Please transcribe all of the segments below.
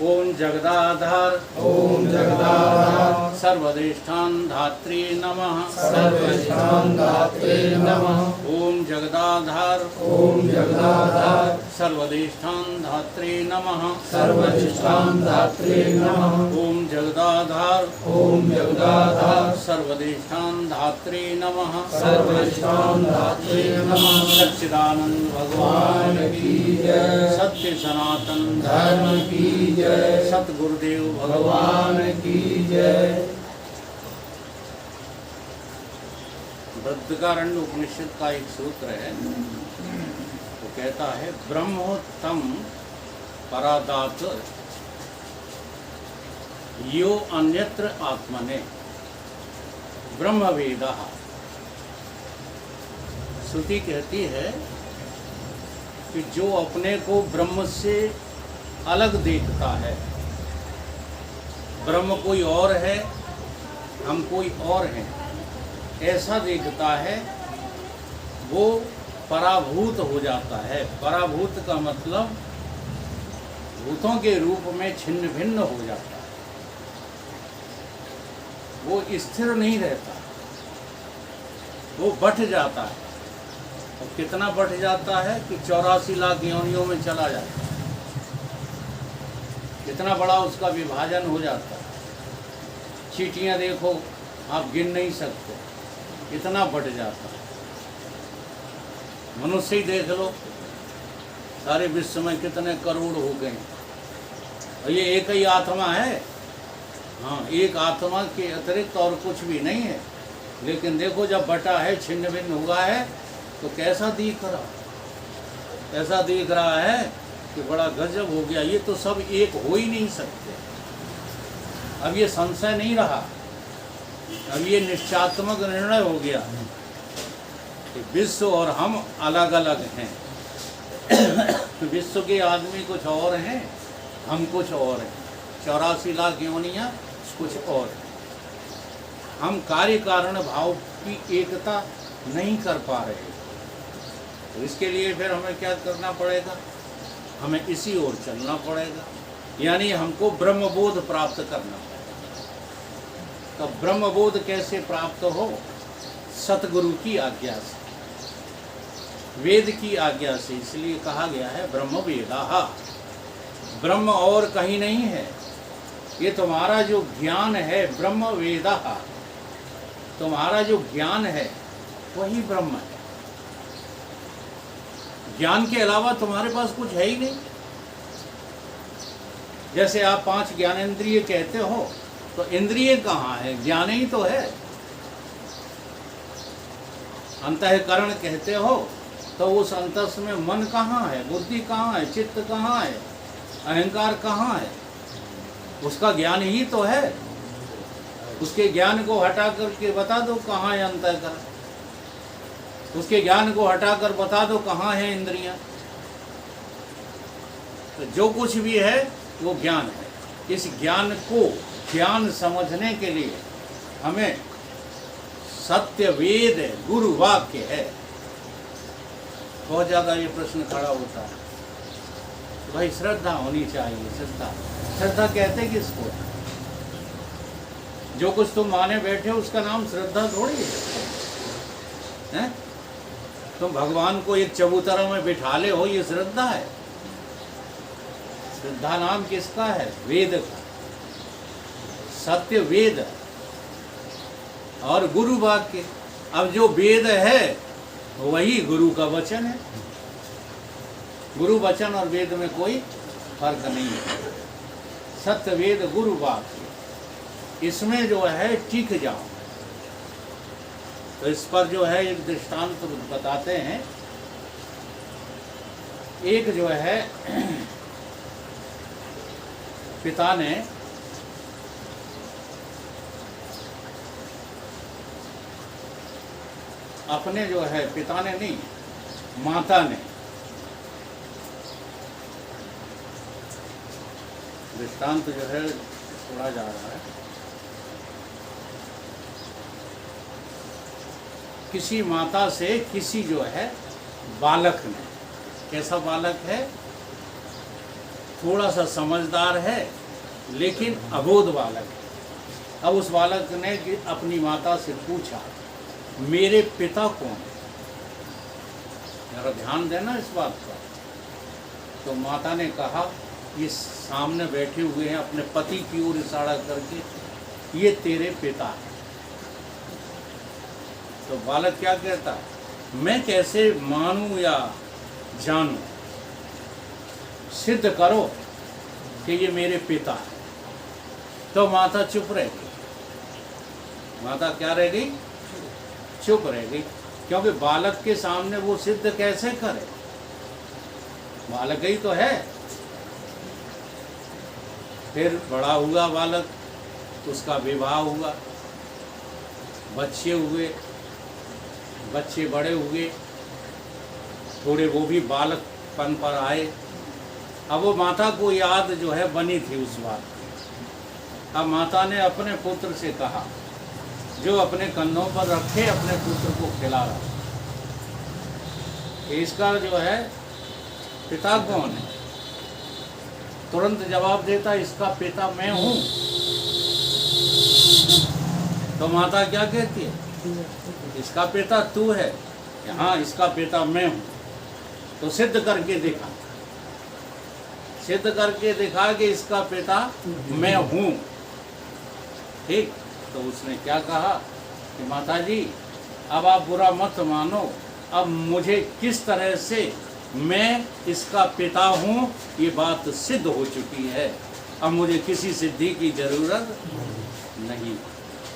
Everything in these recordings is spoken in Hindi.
ओम जगदाधार ओम जगदाधार सर्वदेष्ठान धात्री नमः सर्वेषां दात्रे नमः। ओम जगदाधार ओम जगदाधार सर्वदेष्ठान धात्री नमः सर्वेषां दात्रे नमः। ओम जगदाधार ओम जगदाधार सर्वदेष्ठान धात्री नमः सर्वेषां दात्रे नमः। सच्चिदानंद भगवान की जय। सत्य सनातन धर्म की जय। सतगुरुदेव भगवान की जय। बृहदारण्यक उपनिषद का एक सूत्र है, वो कहता है ब्रह्मोत्तम परादात यो अन्यत्र आत्मने ब्रह्मवेदः। श्रुति कहती है कि जो अपने को ब्रह्म से अलग देखता है, ब्रह्म कोई और है, हम कोई और हैं, ऐसा देखता है, वो पराभूत हो जाता है। पराभूत का मतलब भूतों के रूप में छिन्न भिन्न हो जाता है, वो स्थिर नहीं रहता, वो बढ़ जाता है। और कितना बढ़ जाता है कि 84 लाख योनियों में चला जाता है। कितना बड़ा उसका विभाजन हो जाता है। चींटियाँ देखो, आप गिन नहीं सकते, इतना बढ़ जाता है। मनुष्य ही देख लो, सारे विश्व में कितने करोड़ हो गए, और ये एक ही आत्मा है। हाँ, एक आत्मा के अतिरिक्त और कुछ भी नहीं है। लेकिन देखो, जब बटा है, छिन्न भिन्न हुआ है, तो कैसा दिख रहा, ऐसा दिख रहा है कि बड़ा गजब हो गया। ये तो सब एक हो ही नहीं सकते। अब ये संशय नहीं रहा, अब ये निश्चयात्मक निर्णय हो गया कि विश्व और हम अलग अलग हैं। विश्व के आदमी कुछ और हैं, हम कुछ और हैं। 84 लाख योनियाँ कुछ और हैं। हम कार्य कारण भाव की एकता नहीं कर पा रहे। तो इसके लिए फिर हमें क्या करना पड़ेगा? हमें इसी ओर चलना पड़ेगा, यानी हमको ब्रह्मबोध प्राप्त करना पड़ेगा। तो ब्रह्मबोध कैसे प्राप्त हो? सतगुरु की आज्ञा से, वेद की आज्ञा से। इसलिए कहा गया है ब्रह्मवेदाः। ब्रह्म और कहीं नहीं है, ये तुम्हारा जो ज्ञान है ब्रह्मवेदाः। तुम्हारा जो ज्ञान है वही ब्रह्म है। ज्ञान के अलावा तुम्हारे पास कुछ है ही नहीं। जैसे आप 5 ज्ञानेंद्रिय कहते हो, तो इंद्रिय कहाँ है? ज्ञान ही तो है। अंतःकरण कहते हो, तो उस अंतस में मन कहाँ है, बुद्धि कहाँ है, चित्त कहाँ है, अहंकार कहाँ है? उसका ज्ञान ही तो है। उसके ज्ञान को हटा करके बता दो कहाँ है अंतःकरण। उसके ज्ञान को हटाकर बता दो कहाँ है इंद्रियां। तो जो कुछ भी है वो ज्ञान है। इस ज्ञान को ज्ञान समझने के लिए हमें सत्य वेद गुरु वाक्य है। बहुत ज़्यादा ये प्रश्न खड़ा होता है, तो भाई श्रद्धा होनी चाहिए। श्रद्धा कहते किसको? जो कुछ तुम माने बैठे हो उसका नाम श्रद्धा थोड़ी है। तुम भगवान को एक चबूतरा में बिठा ले हो, ये श्रद्धा है? श्रद्धा नाम किसका है? वेद का। सत्य वेद और गुरु वाक्य। अब जो वेद है वही गुरु का वचन है। गुरु वचन और वेद में कोई फर्क नहीं है। सत्य वेद गुरु वाक्य, इसमें जो है टिक जाओ। तो इस पर जो है एक दृष्टांत तो बताते हैं। एक जो है पिता ने अपने जो है, पिता ने नहीं, माता ने, दृष्टांत जो है छोड़ा जा रहा है। किसी माता से किसी जो है बालक ने, कैसा बालक है? थोड़ा सा समझदार है लेकिन अबोध बालक है। अब उस बालक ने अपनी माता से पूछा, मेरे पिता कौन है? जरा ध्यान देना इस बात पर। तो माता ने कहा, ये सामने बैठे हुए हैं, अपने पति की ओर इशारा करके, ये तेरे पिता हैं। तो बालक क्या कहता है, मैं कैसे मानूं या जानूं, सिद्ध करो कि ये मेरे पिता हैं। तो माता चुप रह गई। माता क्या रह गई? चुप रह गई, क्योंकि बालक के सामने वो सिद्ध कैसे करे? बालक ही तो है। फिर बड़ा हुआ बालक, उसका विवाह हुआ, बच्चे हुए, बच्चे बड़े हुए, थोड़े वो भी बालकपन पर आए। अब वो माता को याद जो है बनी थी उस बात की। अब माता ने अपने पुत्र से कहा, जो अपने कंधों पर रखे अपने पुत्र को खिला रहा, इसका जो है पिता कौन है? तुरंत जवाब देता, इसका पिता मैं हूं। तो माता क्या कहती है, इसका पिता तू है? हाँ, इसका पिता मैं हूं। तो सिद्ध करके दिखा, सिद्ध करके दिखा कि इसका पिता मैं हूं। ठीक। तो उसने क्या कहा कि माता जी, अब आप बुरा मत मानो, अब मुझे किस तरह से मैं इसका पिता हूँ ये बात सिद्ध हो चुकी है, अब मुझे किसी सिद्धि की जरूरत नहीं।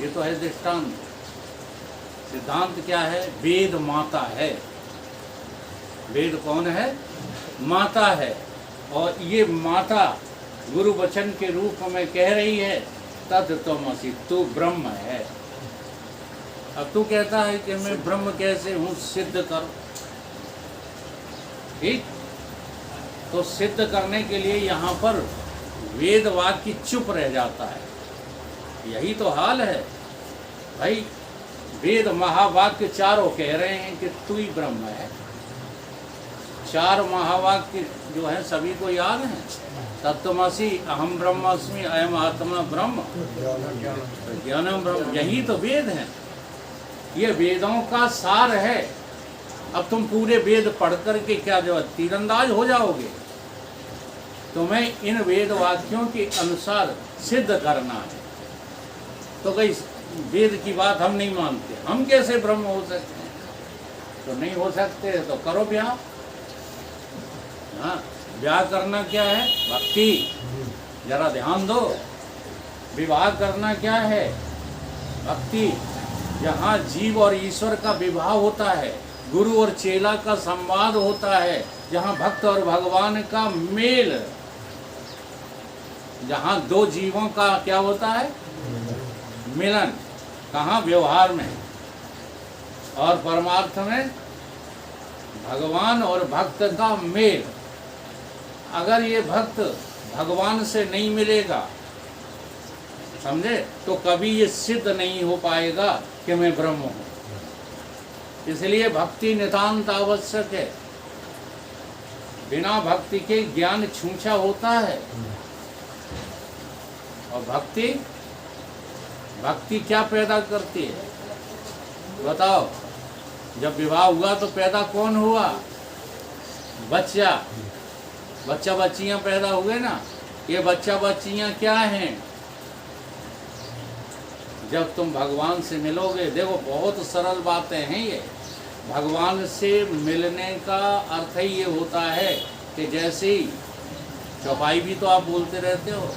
ये तो है दृष्टांत। सिद्धांत क्या है? वेद माता है। वेद कौन है? माता है। और ये माता गुरु वचन के रूप में कह रही है, तत्त्वमसि, तू ब्रह्म है। अब तू कहता है कि मैं ब्रह्म कैसे हूँ, सिद्ध करो। ठीक। तो सिद्ध करने के लिए यहाँ पर वेद वाक्य चुप रह जाता है। यही तो हाल है भाई। वेद महावाक्य चारों कह रहे हैं कि तू ही ब्रह्म है। चार महावाक्य जो है सभी को याद है। तत्त्वमसि, अहम ब्रह्मास्मि, अयम आत्मा ब्रह्म, ज्ञानम ब्रह्म, यही तो वेद है। ये वेदों का सार है। अब तुम पूरे वेद पढ़ करके क्या जो तीरंदाज हो जाओगे? तुम्हें इन वेद वाक्यों के अनुसार सिद्ध करना है। तो कहीं वेद की बात हम नहीं मानते, हम कैसे ब्रह्म हो सकते हैं? तो नहीं हो सकते तो करो ब्याह। हाँ, ब्याह करना क्या है? भक्ति। जरा ध्यान दो। विवाह करना क्या है? भक्ति। जहाँ जीव और ईश्वर का विवाह होता है, गुरु और चेला का संवाद होता है, जहाँ भक्त और भगवान का मेल, जहाँ दो जीवों का क्या होता है? मिलन। कहाँ? व्यवहार में। और परमार्थ में भगवान और भक्त का मेल। अगर ये भक्त भगवान से नहीं मिलेगा, समझे, तो कभी ये सिद्ध नहीं हो पाएगा कि मैं ब्रह्म हूँ। इसलिए भक्ति नितांत आवश्यक है। बिना भक्ति के ज्ञान छूछा होता है। और भक्ति क्या पैदा करती है? बताओ। जब विवाह हुआ तो पैदा कौन हुआ? बच्चा बच्चियां पैदा हुए ना। ये बच्चियां क्या हैं? जब तुम भगवान से मिलोगे, देखो बहुत सरल बातें हैं ये। भगवान से मिलने का अर्थ ही ये होता है कि जैसे ही चौपाई भी तो आप बोलते रहते हो,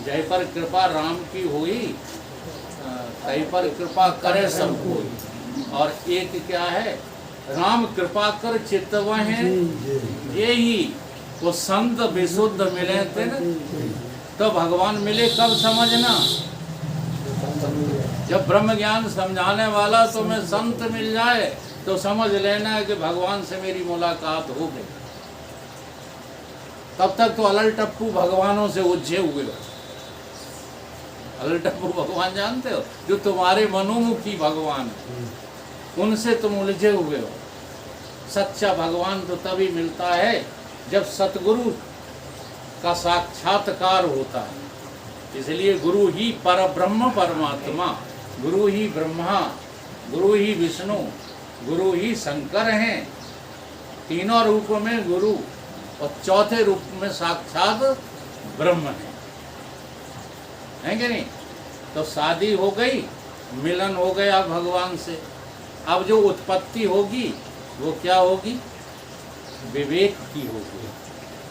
जय पर कृपा राम की हुई, तय पर कृपा करे सब कोई। और एक क्या है? राम कृपा कर चित्तव हैं ये ही वो संत विशुद्ध मिले थे न। तो भगवान मिले कब समझना? जब ब्रह्म ज्ञान समझाने वाला तुम्हें संत मिल जाए तो समझ लेना है कि भगवान से मेरी मुलाकात हो गई। तब तक तो अलल टप्पू भगवानों से उलझे हुए हो। अलल टप्पू भगवान जानते हो? जो तुम्हारे मनोमुखी भगवान है, उनसे तुम उलझे हुए हो। सच्चा भगवान तो तभी मिलता है जब सतगुरु का साक्षात्कार होता है। इसलिए गुरु ही परब्रह्म परमात्मा, गुरु ही ब्रह्मा, गुरु ही विष्णु, गुरु ही शंकर हैं। तीनों रूप में गुरु और चौथे रूप में साक्षात ब्रह्म है कि नहीं? तो शादी हो गई, मिलन हो गया भगवान से। अब जो उत्पत्ति होगी वो क्या होगी? विवेक की होगी।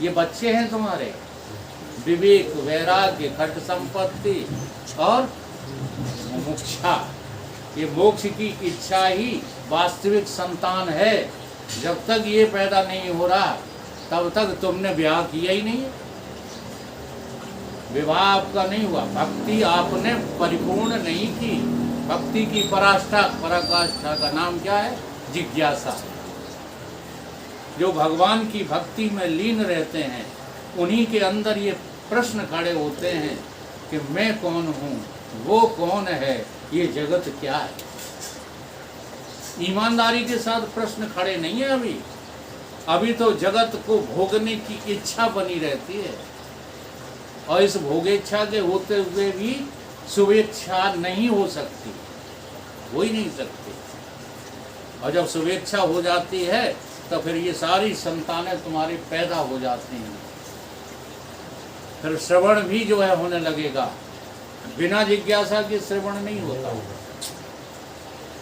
ये बच्चे हैं तुम्हारे, विवेक, वैराग्य, खट संपत्ति और मुमुक्षा, ये मोक्ष की इच्छा ही वास्तविक संतान है। जब तक ये पैदा नहीं हो रहा तब तक तुमने ब्याह किया ही नहीं है, विवाह आपका नहीं हुआ, भक्ति आपने परिपूर्ण नहीं की। भक्ति की पराकाष्ठा का नाम क्या है? जिज्ञासा। जो भगवान की भक्ति में लीन रहते हैं उन्हीं के अंदर ये प्रश्न खड़े होते हैं कि मैं कौन हूँ, वो कौन है, ये जगत क्या है। ईमानदारी के साथ प्रश्न खड़े नहीं है अभी तो जगत को भोगने की इच्छा बनी रहती है, और इस भोगेच्छा के होते हुए भी शुभेच्छा नहीं हो सकती, हो ही नहीं सकती। और जब शुभेच्छा हो जाती है तो फिर ये सारी संतानें तुम्हारी पैदा हो जाती हैं। फिर श्रवण भी जो है होने लगेगा। बिना जिज्ञासा के श्रवण नहीं होता,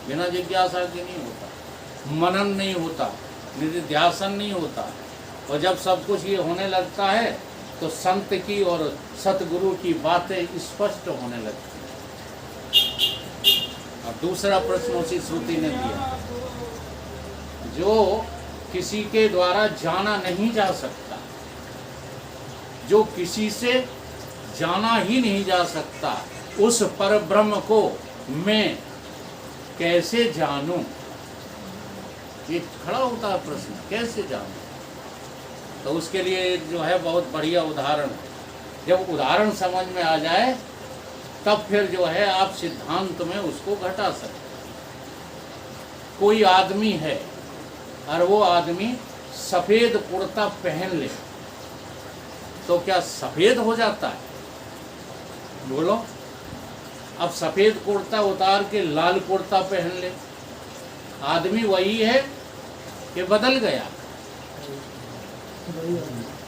बिना जिज्ञासा के नहीं होता, मनन नहीं होता, निधिध्यासन नहीं होता। और जब सब कुछ ये होने लगता है तो संत की और सतगुरु की बातें स्पष्ट होने लगती हैं। अब दूसरा प्रश्न उसी श्रुति ने दिया, जो किसी के द्वारा जाना नहीं जा सकता, जो किसी से जाना ही नहीं जा सकता, उस परब्रह्म को मैं कैसे जानूं? ये खड़ा होता है प्रश्न, कैसे जानूं? तो उसके लिए जो है बहुत बढ़िया उदाहरण है। जब उदाहरण समझ में आ जाए तब फिर जो है आप सिद्धांत में उसको घटा सकते। कोई आदमी है और वो आदमी सफ़ेद कुर्ता पहन ले तो क्या सफ़ेद हो जाता है? बोलो। अब सफ़ेद कुर्ता उतार के लाल कुर्ता पहन ले, आदमी वही है कि बदल गया?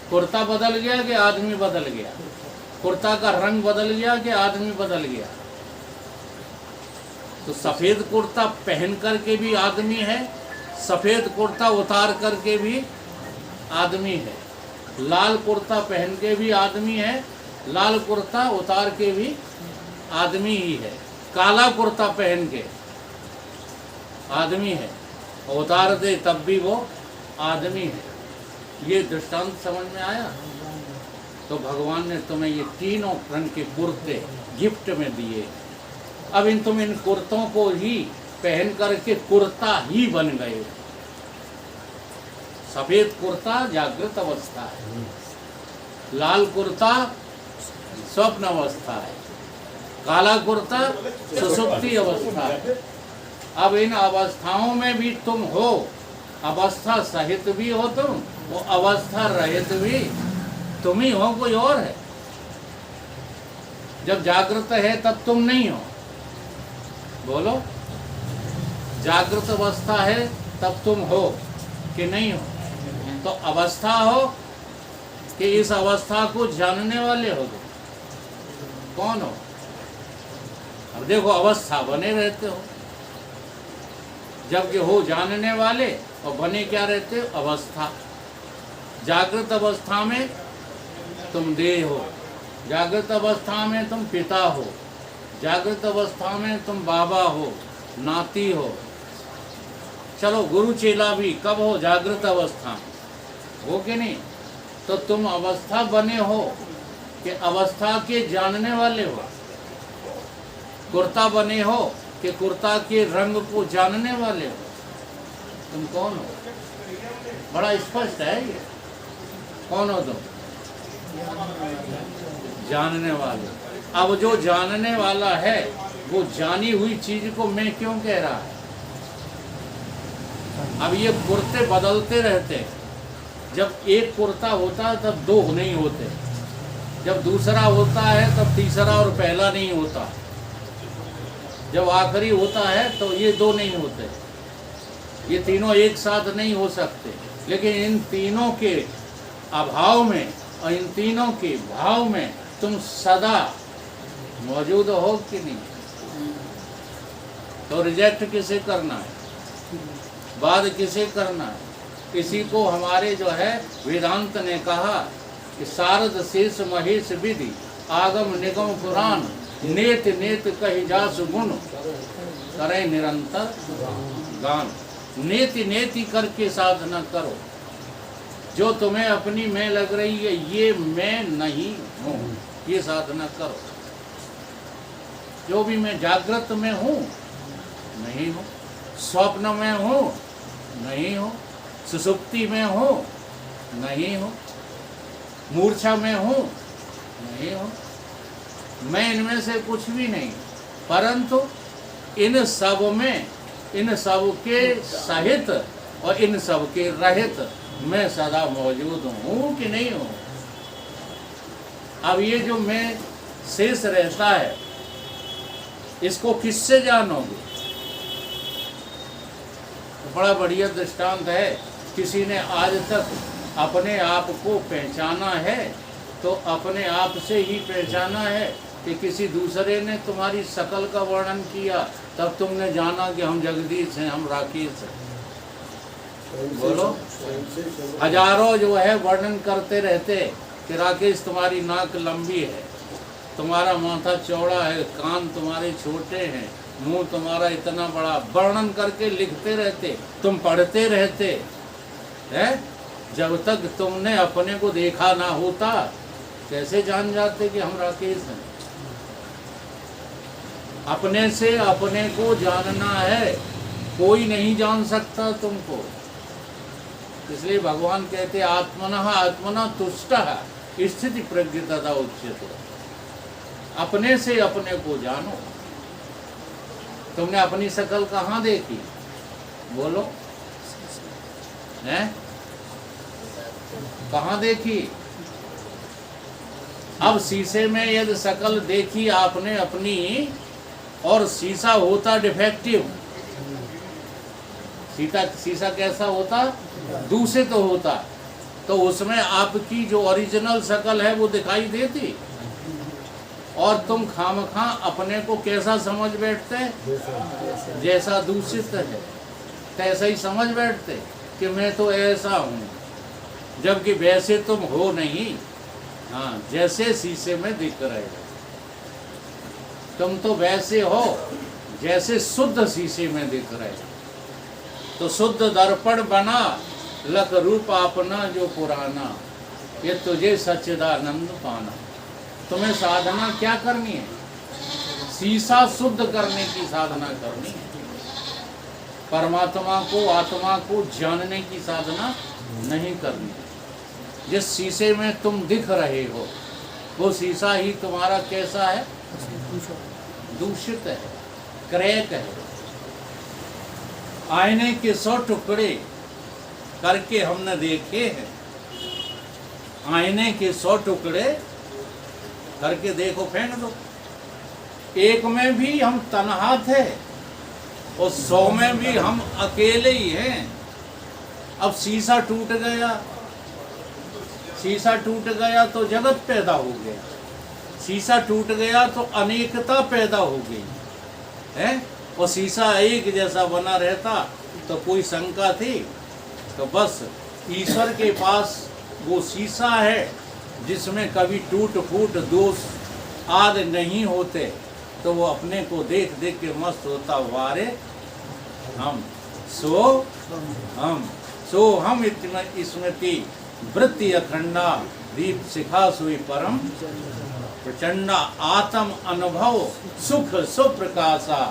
कुर्ता बदल गया कि आदमी बदल गया? कुर्ता का रंग बदल गया कि आदमी बदल गया? तो सफ़ेद कुर्ता पहन करके भी आदमी है, सफ़ेद कुर्ता उतार करके भी आदमी है, लाल कुर्ता पहन के भी आदमी है, लाल कुर्ता उतार के भी आदमी ही है, काला कुर्ता पहन के आदमी है, उतार दे तब भी वो आदमी है। ये दृष्टांत समझ में आया? तो भगवान ने तुम्हें ये तीनों रंग के कुर्ते गिफ्ट में दिए। अब तुम इन कुर्तों को ही पहन करके कुर्ता ही बन गए। सफेद कुर्ता जागृत अवस्था है, लाल कुर्ता स्वप्न अवस्था है, काला कुर्ता सुषुप्ति अवस्था है। अब इन अवस्थाओं में भी तुम हो, अवस्था सहित भी हो तुम, वो अवस्था रहित भी तुम ही हो, कोई और है? जब जागृत है तब तुम नहीं हो, बोलो। जागृत अवस्था है तब तुम हो कि नहीं हो? तो अवस्था हो कि इस अवस्था को जानने वाले हो? कौन हो? अब देखो, अवस्था बने रहते हो, जबकि हो जानने वाले, और बने क्या रहते हो? अवस्था। जागृत अवस्था में तुम देह हो, जागृत अवस्था में तुम पिता हो, जागृत अवस्था में तुम बाबा हो, नाती हो। चलो गुरु चेला भी कब हो? जागृत अवस्था में हो कि नहीं? तो तुम अवस्था बने हो कि अवस्था के जानने वाले हो? कुर्ता बने हो कि कुर्ता के रंग को जानने वाले हो? तुम कौन हो? बड़ा स्पष्ट है ये। कौन हो तुम? जानने वाले। अब जो जानने वाला है वो जानी हुई चीज को मैं क्यों कह रहा है? अब ये कुर्ते बदलते रहते हैं। जब एक कुर्ता होता है तब दो नहीं होते, जब दूसरा होता है तब तीसरा और पहला नहीं होता, जब आखिरी होता है तो ये दो नहीं होते। ये तीनों एक साथ नहीं हो सकते। लेकिन इन तीनों के अभाव में और इन तीनों के भाव में तुम सदा मौजूद हो कि नहीं? तो रिजेक्ट किसे करना है, बाद किसे करना है? इसी को हमारे जो है वेदांत ने कहा कि शारद शेष महेश विधि आगम निगम पुराण नेत नेत कही जासु गुण करे निरंतर गान। नेति नेति करके साधना करो। जो तुम्हें अपनी मैं लग रही है ये मैं नहीं हूँ, ये साधना करो। जो भी मैं जागृत में हूँ नहीं हूँ, स्वप्न में हूँ नहीं हूँ, सुसुप्ति में हूँ नहीं हूँ, मूर्छा में हूँ नहीं हूँ, मैं इनमें से कुछ भी नहीं। परंतु इन सब में, इन सब के सहित और इन सब के रहित मैं सदा मौजूद हूँ कि नहीं हूँ? अब ये जो मैं शेष रहता है इसको किससे जानोगे? तो बड़ा बढ़िया दृष्टांत है। किसी ने आज तक अपने आप को पहचाना है तो अपने आप से ही पहचाना है कि किसी दूसरे ने तुम्हारी शकल का वर्णन किया तब तुमने जाना कि हम जगदीश हैं, हम राकेश हैं? बोलो। हजारों जो है वर्णन करते रहते कि राकेश तुम्हारी नाक लंबी है, तुम्हारा माथा चौड़ा है, कान तुम्हारे छोटे हैं, मुंह तुम्हारा इतना बड़ा, वर्णन करके लिखते रहते, तुम पढ़ते रहते हैं। जब तक तुमने अपने को देखा ना होता कैसे जान जाते कि हम राकेश हैं? अपने से अपने को जानना है, कोई नहीं जान सकता तुमको। इसलिए भगवान कहते आत्मना तुष्टः स्थिति प्रज्ञता उच्यते। अपने से अपने को जानो। तुमने अपनी शकल कहाँ देखी? बोलो। हैं? कहाँ देखी? अब शीशे में यदि शकल देखी आपने अपनी और शीशा होता डिफेक्टिव, शीशा कैसा होता? दूषित होता, तो उसमें आपकी जो ओरिजिनल शकल है वो दिखाई देती। और तुम खामखा अपने को कैसा समझ बैठते? जैसा दूषित है तैसा ही समझ बैठते कि मैं तो ऐसा हूँ, जबकि वैसे तुम हो नहीं। हाँ, जैसे शीशे में दिख रहे हो तुम तो वैसे हो जैसे शुद्ध शीशे में दिख रहे हो। तो शुद्ध दर्पण बना लख रूप अपना जो पुराना, ये तुझे सच्चिदानंद पाना। तुम्हें साधना क्या करनी है? शीशा शुद्ध करने की साधना करनी है। परमात्मा को, आत्मा को जानने की साधना नहीं करनी। जिस शीशे में तुम दिख रहे हो वो शीशा ही तुम्हारा कैसा है? दूषित है, क्रैक है। आईने के 100 टुकड़े करके हमने देखे हैं। आईने के 100 टुकड़े करके देखो, फेंक दो। एक में भी हम तन्हा थे और 100 में भी हम अकेले ही हैं। अब शीशा टूट गया, शीशा टूट गया तो जगत पैदा हो गया। शीशा टूट गया तो अनेकता पैदा हो गई है। और शीशा एक जैसा बना रहता तो कोई शंका थी? तो बस ईश्वर के पास वो शीशा है जिसमें कभी टूट फूट दोष आदि नहीं होते, तो वो अपने को देख देख के मस्त होता। वारे हम सो हम स्मृति वृत्ति अखंडा दीप शिखा सुई परम प्रचंडा आत्म अनुभव सुख सुप्रकाशा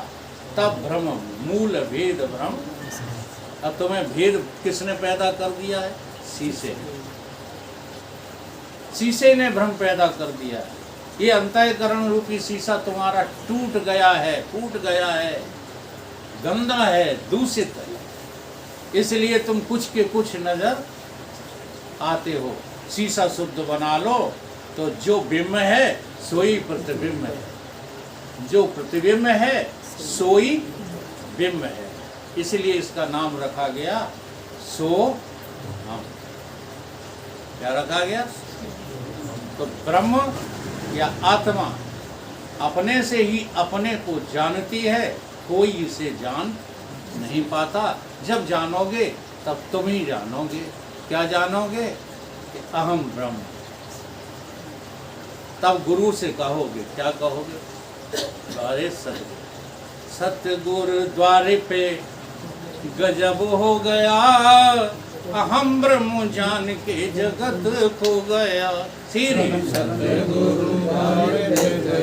तब भ्रम मूल भेद भ्रम। अब तुम्हें भेद किसने पैदा कर दिया है? शीशे। शीशे ने भ्रम पैदा कर दिया है। ये अंतःकरण रूपी शीशा तुम्हारा टूट गया है, फूट गया है, गंदा है, दूषित है। इसलिए तुम कुछ के कुछ नजर आते हो। शीशा शुद्ध बना लो तो जो बिंब है सोई प्रतिबिंब है, जो प्रतिबिंब है सोई बिंब है। इसलिए इसका नाम रखा गया सो हम। क्या रखा गया? तो ब्रह्म या आत्मा अपने से ही अपने को जानती है, कोई इसे जान नहीं पाता। जब जानोगे तब तुम ही जानोगे। क्या जानोगे? कि अहम ब्रह्म। तब गुरु से कहोगे, क्या कहोगे? अरे सतगुरु द्वारे पे गजब हो गया, अहम ब्रह्म जान के जगत खो गया। श्री सतगुरु द्वारे पे